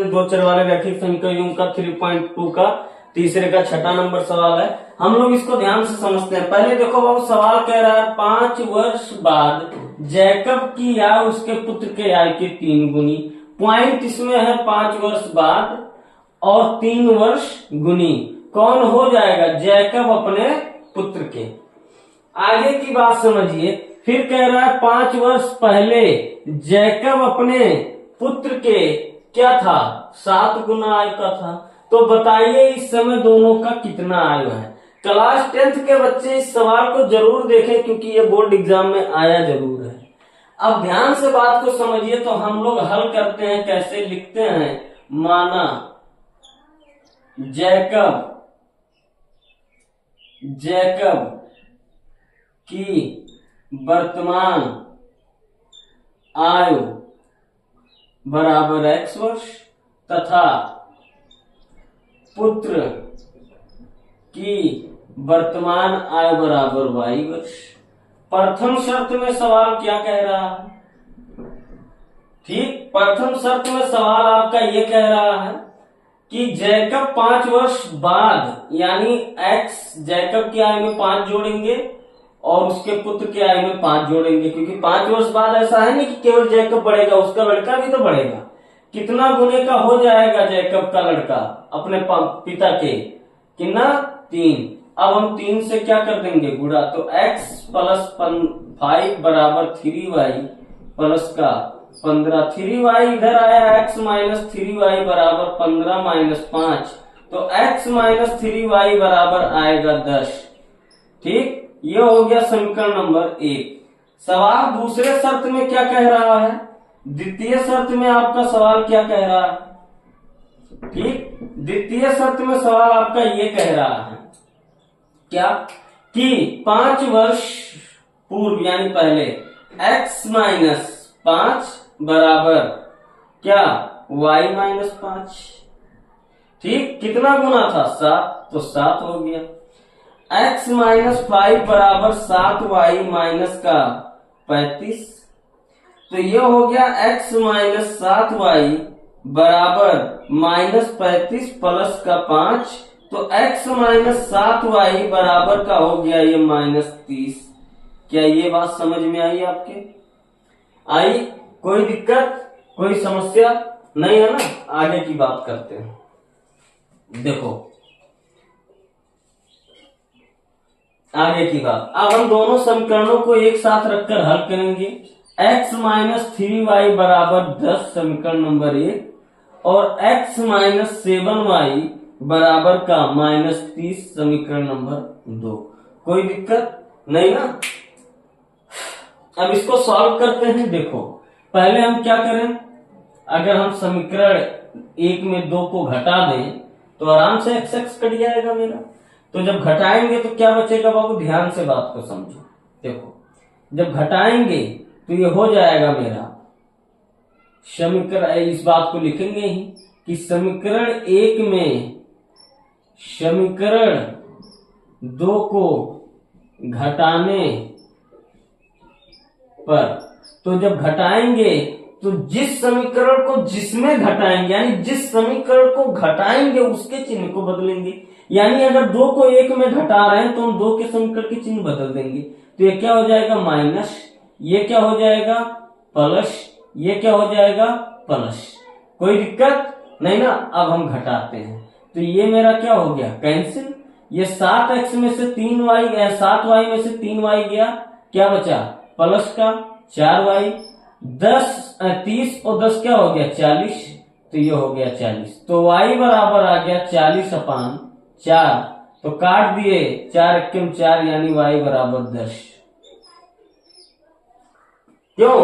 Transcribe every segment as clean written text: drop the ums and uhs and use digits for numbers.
दो चर वाले रैखिक समीकरण का 3.2 का तीसरे का छठा नंबर सवाल है। हम लोग इसको ध्यान से समझते हैं। पहले देखो बाबू, सवाल कह रहा है 5 वर्ष बाद जैकब की आय उसके पुत्र के आय के 3 गुनी। पॉइंट इसमें है 5 वर्ष बाद और 3 वर्ष गुनी। कौन हो जाएगा? जैकब अपने पुत्र के। आगे की बात समझिए। फिर कह रहा है 5 वर्ष पहले जैकब अपने पुत्र के क्या था? 7 गुना आय का था। तो बताइए इस समय दोनों का कितना आय है? क्लास 10th के बच्चे इस सवाल को जरूर देखें, क्योंकि ये बोर्ड एग्जाम में आया जरूर है। अब ध्यान से बात को समझिए। तो हम लोग हल करते हैं, कैसे लिखते हैं? माना जैकब की वर्तमान आयु बराबर x वर्ष तथा पुत्र की वर्तमान आयु बराबर y वर्ष। प्रथम शर्त में सवाल क्या कह रहा है? ठीक, प्रथम शर्त में सवाल आपका ये कह रहा है कि जैकब 5 वर्ष बाद, यानी x जैकब की आयु में 5 जोड़ेंगे और उसके पुत्र की आयु में 5 जोड़ेंगे, क्योंकि 5 वर्ष बाद ऐसा है नहीं कि केवल जैकब बढ़ेगा, उसका लड़का भी तो बढ़ेगा। कितना गुने का हो जाएगा जैकब का लड़का अपने पिता के? कितना? 3। अब हम 3 से क्या कर देंगे? गुणा। तो x प्लस 5 बराबर 3y प्लस का 15। 3y इधर आया, x माइनस 3y बराबर 15 माइनस 5। तो x माइनस 3y बराबर आएगा 10। ठीक, ये हो गया समीकरण नंबर 1। सवाल दूसरे शर्त में क्या कह रहा है? द्वितीय शर्त में आपका सवाल क्या कह रहा है? ठीक, द्वितीय शर्त में सवाल आपका ये कह रहा है क्या? कि 5 वर्ष पूर्व यानी पहले x माइनस 5 बराबर क्या? y minus 5। ठीक, कितना गुना था? 7। तो 7 हो गया। x माइनस 5 बराबर 7y माइनस का 35। तो ये हो गया x माइनस 7y बराबर माइनस 35 प्लस का 5। तो x माइनस 7y बराबर का हो गया ये माइनस 30। क्या ये बात समझ में आई आपके? आई? कोई दिक्कत, कोई समस्या नहीं है ना? आगे की बात करते हैं। देखो आगे की बात। अब हम दोनों समीकरणों को एक साथ रखकर हल करेंगे। x माइनस 3y बराबर 10 समीकरण नंबर 1 और x माइनस 7y बराबर का माइनस 30 समीकरण नंबर 2। कोई दिक्कत नहीं ना? अब इसको सॉल्व करते हैं। देखो पहले हम क्या करें? अगर हम समीकरण 1 में 2 को घटा दें तो आराम से x कट जाएगा मेरा। तो जब घटाएंगे तो क्या बचेगा बाबू? ध्यान से बात को समझो। देखो जब घटाएंगे तो ये हो जाएगा मेरा समीकरण, इस बात को लिखेंगे ही कि समीकरण 1 में समीकरण 2 को घटाने पर, तो जब घटाएंगे तो जिस समीकरण को जिसमें घटाएंगे, यानी जिस समीकरण को घटाएंगे उसके चिन्ह को बदलेंगे। यानी अगर 2 को 1 में घटा रहे हैं तो हम 2 के समीकरण के चिन्ह बदल देंगे। तो ये क्या हो जाएगा? माइनस। ये क्या हो जाएगा? प्लस। ये क्या हो जाएगा? प्लस। कोई दिक्कत नहीं ना? अब हम घटाते हैं तो ये मेरा क्या हो गया? कैंसिल। ये 7x में से 3y गया, 7y में से 3y गया, क्या बचा? प्लस का 4y। 30 और 10 क्या हो गया? 40। तो ये हो गया 40। तो y बराबर आ गया 40/4। तो काट दिए, 4 × 4 यानी y बराबर 10। क्यों?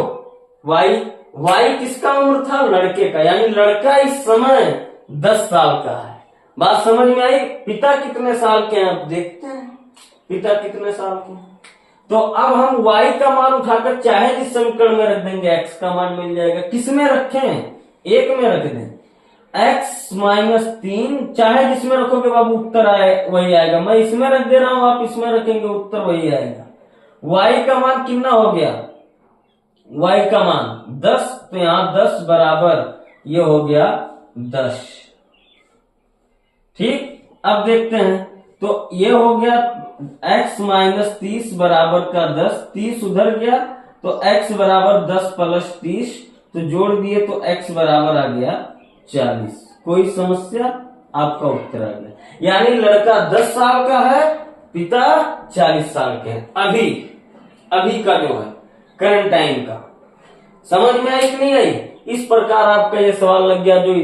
y किसका उम्र था? लड़के का। यानी लड़का इस समय 10 साल का है। बात समझ में आई? पिता कितने साल के हैं अब देखते हैं। पिता कितने साल के हैं? तो अब हम y का मान उठाकर चाहे जिस समीकरण में रख देंगे x का मान मिल जाएगा। किस में रखें? 1 में रख दें। x माइनस 3 चाहे जिसमें रखोगे बाबू उत्तर आए वही आएगा। मैं इसमें रख दे रहा हूं, आप इसमें रखेंगे उत्तर वही आएगा। y का मान कितना हो गया? y का मान 10। तो यहां 10 बराबर ये हो गया 10। ठीक, अब देखते हैं। तो ये हो गया x माइनस 30 बराबर का 10, 30 उधर गया तो x बराबर 10 प्लस 30, तो जोड़ दिए तो x बराबर आ गया 40। कोई समस्या? आपका उत्तर आ गया। यानी लड़का 10 साल का है, पिता 40 साल के हैं। अभी अभी का जो है करंट टाइम का। समझ में आई कि नहीं आई? इस प्रकार आपका ये सवाल लग गया जो